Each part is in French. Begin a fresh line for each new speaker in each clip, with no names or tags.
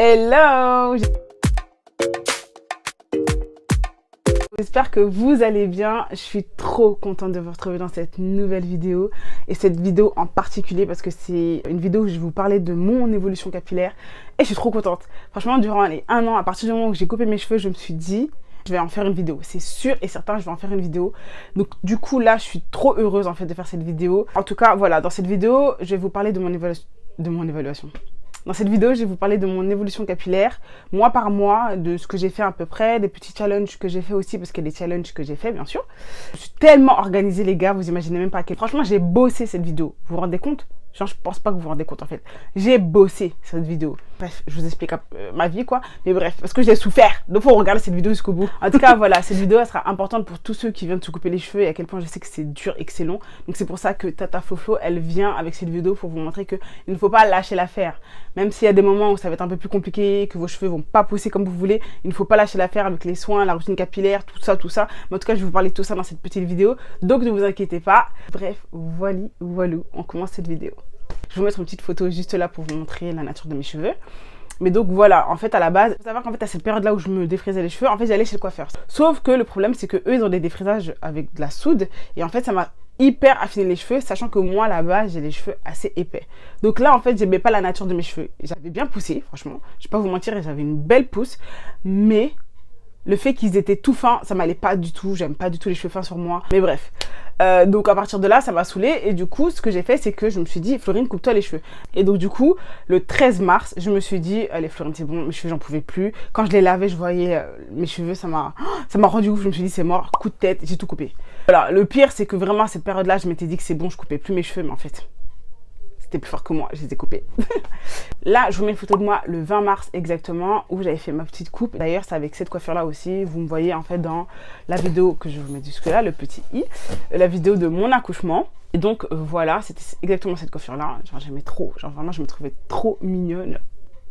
Hello! J'espère que vous allez bien. Je suis trop contente de vous retrouver dans cette nouvelle vidéo. Et cette vidéo en particulier parce que c'est une vidéo où je vais vous parler de mon évolution capillaire. Et je suis trop contente. Franchement, durant les 1 an, à partir du moment où j'ai coupé mes cheveux, je me suis dit... je vais en faire une vidéo, c'est sûr et certain, je vais en faire une vidéo. Donc du coup là, je suis trop heureuse en fait de faire cette vidéo. En tout cas, voilà, dans cette vidéo, je vais vous parler de mon évaluation. Dans cette vidéo, je vais vous parler de mon évolution capillaire, mois par mois, de ce que j'ai fait à peu près, des petits challenges que j'ai fait aussi, parce qu'il y a des challenges que j'ai fait, bien sûr. Je suis tellement organisée, les gars, vous imaginez même pas à quel... Franchement, j'ai bossé cette vidéo, vous vous rendez compte? Genre, je pense pas que vous vous rendez compte en fait. J'ai bossé cette vidéo. Bref, je vous explique ma vie quoi. Mais bref, parce que j'ai souffert. Donc faut regarder cette vidéo jusqu'au bout. En tout cas, voilà, cette vidéo elle sera importante pour tous ceux qui viennent de se couper les cheveux et à quel point je sais que c'est dur et que c'est long. Donc c'est pour ça que Tata Fofo, elle vient avec cette vidéo pour vous montrer que il ne faut pas lâcher l'affaire. Même s'il y a des moments où ça va être un peu plus compliqué, que vos cheveux vont pas pousser comme vous voulez, il ne faut pas lâcher l'affaire avec les soins, la routine capillaire, tout ça, tout ça. Mais en tout cas, je vais vous parler de tout ça dans cette petite vidéo. Donc ne vous inquiétez pas. Bref, voilou, on commence cette vidéo. Je vais vous mettre une petite photo juste là pour vous montrer la nature de mes cheveux. Mais donc voilà, en fait à la base, il faut savoir qu'en fait à cette période là où je me défrisais les cheveux, en fait j'allais chez le coiffeur. Sauf que le problème c'est que eux ils ont des défrisages avec de la soude et en fait ça m'a hyper affiné les cheveux, sachant que moi là-bas j'ai les cheveux assez épais. Donc là en fait j'aimais pas la nature de mes cheveux. J'avais bien poussé, franchement, je vais pas vous mentir, j'avais une belle pousse, mais le fait qu'ils étaient tout fins, ça m'allait pas du tout, j'aime pas du tout les cheveux fins sur moi. Mais bref, donc à partir de là, ça m'a saoulée et du coup, ce que j'ai fait, c'est que je me suis dit, Florine, coupe-toi les cheveux. Et donc du coup, le 13 mars, je me suis dit, allez Florine, c'est bon, mes cheveux, j'en pouvais plus. Quand je les lavais, je voyais mes cheveux, ça m'a rendu ouf, je me suis dit, c'est mort, coup de tête, j'ai tout coupé. Voilà, le pire, c'est que vraiment, à cette période-là, je m'étais dit que c'est bon, je coupais plus mes cheveux, mais en fait... c'était plus fort que moi, je les ai coupés. Là, je vous mets une photo de moi le 20 mars exactement, où j'avais fait ma petite coupe. D'ailleurs, c'est avec cette coiffure-là aussi. Vous me voyez en fait dans la vidéo que je vais vous mettre jusque-là, le petit i, la vidéo de mon accouchement. Et donc, voilà, c'était exactement cette coiffure-là. Genre, j'aimais trop. Genre, vraiment, je me trouvais trop mignonne.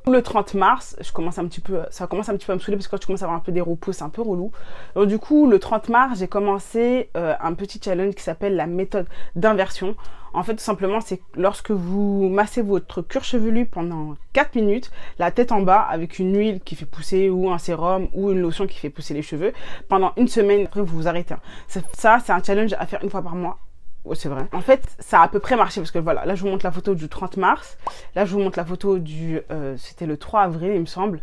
Le 30 mars, ça commence un petit peu à me saouler parce que quand tu commences à avoir un peu des repousses, c'est un peu relou. Donc du coup, le 30 mars, j'ai commencé un petit challenge qui s'appelle la méthode d'inversion. En fait, tout simplement, c'est lorsque vous massez votre cuir chevelu pendant 4 minutes, la tête en bas, avec une huile qui fait pousser ou un sérum ou une lotion qui fait pousser les cheveux, pendant 1 semaine, après vous vous arrêtez. Ça, c'est un challenge à faire 1 fois par mois. Ouais, c'est vrai. En fait, ça a à peu près marché parce que voilà, là je vous montre la photo du 30 mars. Là je vous montre la photo du... c'était le 3 avril, il me semble.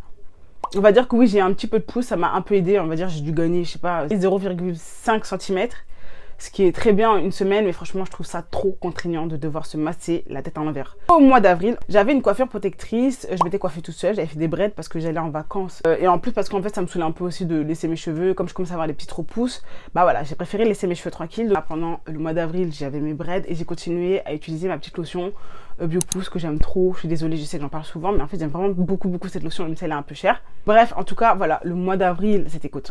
On va dire que oui, j'ai un petit peu de pouce, ça m'a un peu aidé. On va dire j'ai dû gagner, je sais pas, 0,5 cm. Ce qui est très bien en 1 semaine, mais franchement, je trouve ça trop contraignant de devoir se masser la tête à l'envers. Au mois d'avril, j'avais une coiffure protectrice. Je m'étais coiffée toute seule, j'avais fait des braids parce que j'allais en vacances. Et en plus, parce qu'en fait, ça me saoulait un peu aussi de laisser mes cheveux. Comme je commençais à avoir des petites repousses, bah voilà, j'ai préféré laisser mes cheveux tranquilles. Donc, pendant le mois d'avril, j'avais mes braids et j'ai continué à utiliser ma petite lotion Biopousse que j'aime trop. Je suis désolée, je sais que j'en parle souvent, mais en fait, j'aime vraiment beaucoup cette lotion, même si elle est un peu chère. Bref, en tout cas, voilà, le mois d'avril, c'était quoi?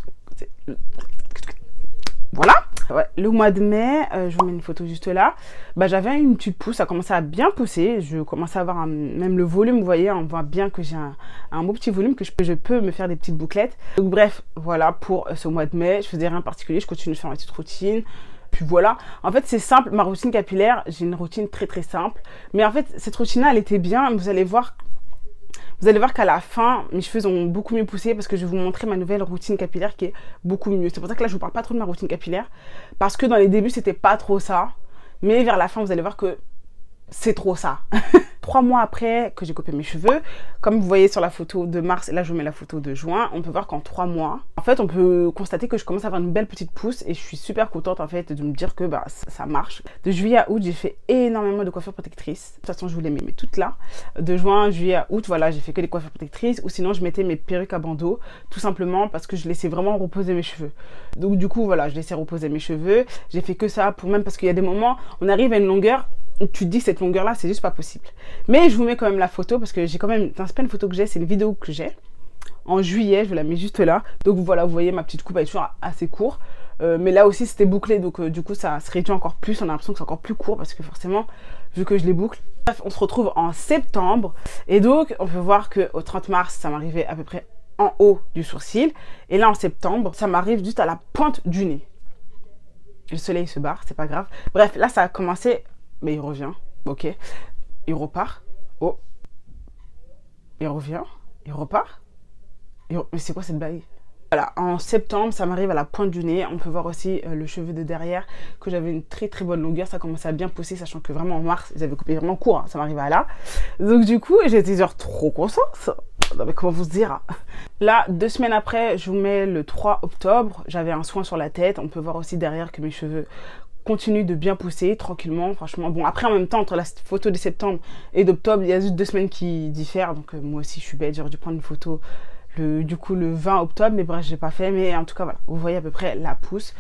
Voilà. Ouais, le mois de mai, je vous mets une photo juste là, bah, j'avais une petite pousse, ça commençait à bien pousser, je commençais à avoir même le volume, vous voyez, on voit bien que j'ai un beau petit volume, que je peux me faire des petites bouclettes. Donc bref, voilà pour ce mois de mai, je faisais rien de particulier, je continue de faire ma petite routine. Puis voilà, en fait c'est simple, ma routine capillaire, j'ai une routine très simple, mais en fait cette routine-là, elle était bien, vous allez voir qu'à la fin, mes cheveux ont beaucoup mieux poussé parce que je vais vous montrer ma nouvelle routine capillaire qui est beaucoup mieux. C'est pour ça que là, je vous parle pas trop de ma routine capillaire parce que dans les débuts, c'était pas trop ça. Mais vers la fin, vous allez voir que c'est trop ça. 3 mois après que j'ai coupé mes cheveux, comme vous voyez sur la photo de mars, et là je vous mets la photo de juin, on peut voir qu'en 3 mois, en fait on peut constater que je commence à avoir une belle petite pousse et je suis super contente en fait de me dire que bah, ça marche. De juillet à août, j'ai fait énormément de coiffures protectrices. De toute façon, je vous les mets toutes là. De juin, juillet à août, voilà, j'ai fait que des coiffures protectrices ou sinon je mettais mes perruques à bandeau, tout simplement parce que je laissais vraiment reposer mes cheveux. Donc du coup, voilà, je laissais reposer mes cheveux. J'ai fait que ça pour même parce qu'il y a des moments, on arrive à une longueur tu te dis cette longueur là c'est juste pas possible, mais je vous mets quand même la photo parce que j'ai quand même, c'est pas une photo que j'ai, c'est une vidéo que j'ai en juillet, je vous la mets juste là. Donc voilà, vous voyez ma petite coupe, elle est toujours assez courte, mais là aussi c'était bouclé, donc du coup ça se réduit encore plus, on a l'impression que c'est encore plus court parce que forcément vu que je les boucle. Bref, on se retrouve en septembre et donc on peut voir que au 30 mars ça m'arrivait à peu près en haut du sourcil et là en septembre ça m'arrive juste à la pointe du nez. Le soleil se barre, c'est pas grave. Bref, là ça a commencé. Mais il revient, ok, il repart, oh, il revient, il repart. Mais c'est quoi cette bague? Voilà, en septembre, ça m'arrive à la pointe du nez. On peut voir aussi le cheveu de derrière, que j'avais une très très bonne longueur. Ça commençait à bien pousser, sachant que vraiment en mars, ils avaient coupé vraiment court. Hein, ça m'arrivait à là. Donc du coup, j'étais genre trop contente. Non mais comment vous dire? Là, 2 semaines après, je vous mets le 3 octobre. J'avais un soin sur la tête. On peut voir aussi derrière que mes cheveux continuent de bien pousser tranquillement. Franchement, bon, après en même temps, entre la photo de septembre et d'octobre, il y a juste 2 semaines qui diffèrent. Donc moi aussi, je suis bête. J'aurais dû prendre une photo du coup le 20 octobre, mais bref, j'ai pas fait. Mais en tout cas, voilà, vous voyez à peu près la pousse.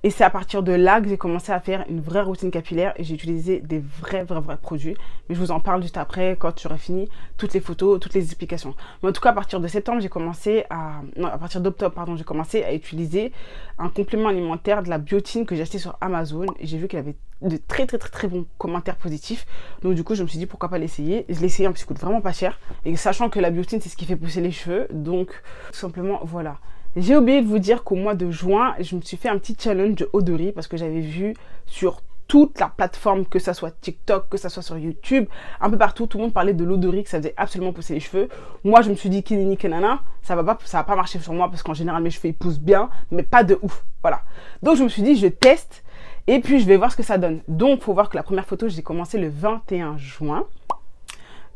Et c'est à partir de là que j'ai commencé à faire une vraie routine capillaire et j'ai utilisé des vrais produits. Mais je vous en parle juste après, quand j'aurai fini toutes les photos, toutes les explications. Mais en tout cas, à partir de septembre, j'ai commencé à... Non, à partir d'octobre, pardon, j'ai commencé à utiliser un complément alimentaire de la biotine que j'ai acheté sur Amazon. Et j'ai vu qu'il avait de très bons commentaires positifs. Donc du coup, je me suis dit pourquoi pas l'essayer. Je l'ai essayé parce qu'il coûte vraiment pas cher. Et sachant que la biotine, c'est ce qui fait pousser les cheveux. Donc, tout simplement, voilà. J'ai oublié de vous dire qu'au mois de juin, je me suis fait un petit challenge de eau de riz parce que j'avais vu sur toute la plateforme, que ça soit TikTok, que ça soit sur YouTube, un peu partout, tout le monde parlait de l'eau de riz, que ça faisait absolument pousser les cheveux. Moi, je me suis dit, kinini kenana, ça va pas marcher sur moi parce qu'en général, mes cheveux, ils poussent bien, mais pas de ouf. Voilà. Donc, je me suis dit, je teste et puis je vais voir ce que ça donne. Donc, il faut voir que la première photo, j'ai commencé le 21 juin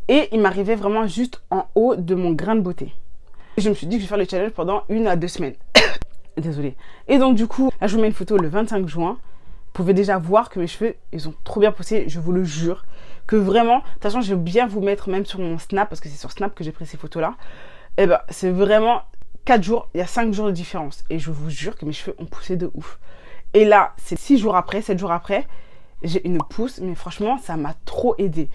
et il m'arrivait vraiment juste en haut de mon grain de beauté. Je me suis dit que je vais faire le challenge pendant 1 à 2 semaines. Désolée. Et donc du coup, là je vous mets une photo le 25 juin. Vous pouvez déjà voir que mes cheveux, ils ont trop bien poussé, je vous le jure. Que vraiment, de toute façon je vais bien vous mettre même sur mon Snap, parce que c'est sur Snap que j'ai pris ces photos-là. Et ben c'est vraiment 4 jours, il y a 5 jours de différence. Et je vous jure que mes cheveux ont poussé de ouf. Et là, c'est 6 jours après, 7 jours après, j'ai une pousse, mais franchement, ça m'a trop aidé.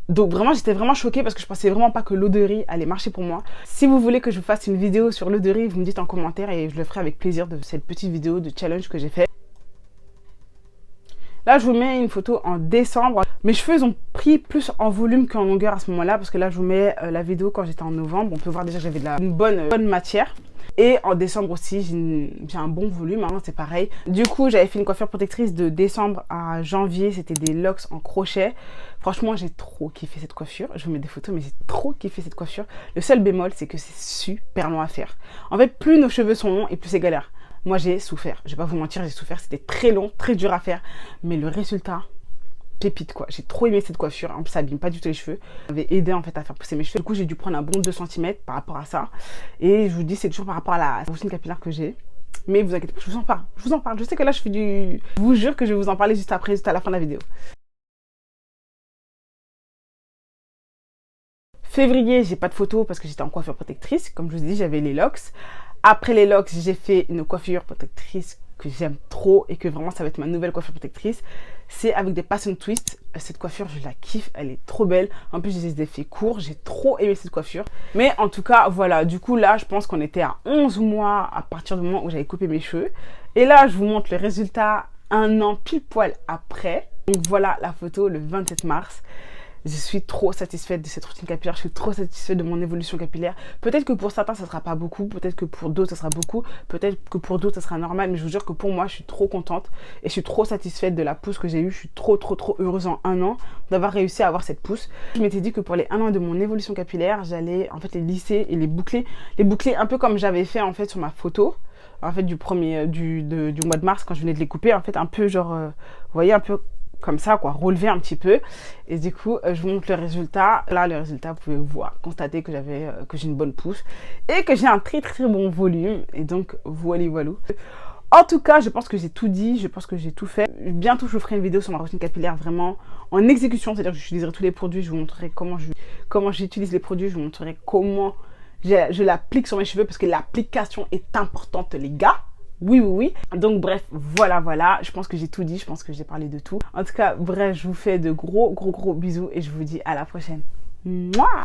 Donc vraiment, j'étais vraiment choquée parce que je pensais vraiment pas que l'eau de riz allait marcher pour moi. Si vous voulez que je vous fasse une vidéo sur l'eau de riz, vous me dites en commentaire et je le ferai avec plaisir de cette petite vidéo de challenge que j'ai fait. Là, je vous mets une photo en décembre. Mes cheveux ont pris plus en volume qu'en longueur à ce moment-là parce que là, je vous mets la vidéo quand j'étais en novembre. On peut voir déjà que j'avais une bonne matière. Et en décembre aussi, j'ai un bon volume, hein, c'est pareil. Du coup, j'avais fait une coiffure protectrice de décembre à janvier. C'était des locks en crochet. Franchement, j'ai trop kiffé cette coiffure. Je vous mets des photos, mais j'ai trop kiffé cette coiffure. Le seul bémol, c'est que c'est super long à faire. En fait, plus nos cheveux sont longs et plus c'est galère. Moi, j'ai souffert. Je vais pas vous mentir, j'ai souffert. C'était très long, très dur à faire. Mais le résultat... pépite quoi, j'ai trop aimé cette coiffure, en plus ça abîme pas du tout les cheveux, ça m'avait aidé en fait à faire pousser mes cheveux, du coup j'ai dû prendre un bon 2 cm par rapport à ça, et je vous dis c'est toujours par rapport à la routine capillaire que j'ai, mais vous inquiétez pas, je vous en parle, je sais que là je fais du... Je vous jure que je vais vous en parler juste après, juste à la fin de la vidéo. Février, j'ai pas de photo parce que j'étais en coiffure protectrice, comme je vous ai dit j'avais les locks. Après les locks, j'ai fait une coiffure protectrice que j'aime trop et que vraiment ça va être ma nouvelle coiffure protectrice. C'est avec des passion twists. Cette coiffure, je la kiffe, elle est trop belle. En plus, j'ai des effets courts, j'ai trop aimé cette coiffure. Mais en tout cas, voilà, du coup là, je pense qu'on était à 11 mois à partir du moment où j'avais coupé mes cheveux. Et là, je vous montre le résultat 1 an pile poil après. Donc voilà la photo le 27 mars. Je suis trop satisfaite de cette routine capillaire, je suis trop satisfaite de mon évolution capillaire. Peut-être que pour certains, ça sera pas beaucoup, peut-être que pour d'autres, ça sera beaucoup, peut-être que pour d'autres, ça sera normal, mais je vous jure que pour moi, je suis trop contente et je suis trop satisfaite de la pousse que j'ai eue. Je suis trop heureuse en 1 an d'avoir réussi à avoir cette pousse. Je m'étais dit que pour les 1 an de mon évolution capillaire, j'allais en fait les lisser et les boucler un peu comme j'avais fait en fait sur ma photo. En fait, du mois de mars, quand je venais de les couper, en fait, un peu genre, vous voyez, un peu comme ça quoi, relever un petit peu, et du coup je vous montre le résultat. Là le résultat, vous pouvez voir, constater que j'ai une bonne pousse et que j'ai un très bon volume, et donc voilà. En tout cas, je pense que j'ai tout dit, je pense que j'ai tout fait. Bientôt je vous ferai une vidéo sur ma routine capillaire vraiment en exécution, c'est-à-dire que j'utiliserai tous les produits, je vous montrerai comment j'utilise les produits, je vous montrerai comment je l'applique sur mes cheveux, parce que l'application est importante les gars. Oui. Donc bref, voilà. Je pense que j'ai tout dit, je pense que j'ai parlé de tout. En tout cas, bref, je vous fais de gros bisous et je vous dis à la prochaine. Mouah.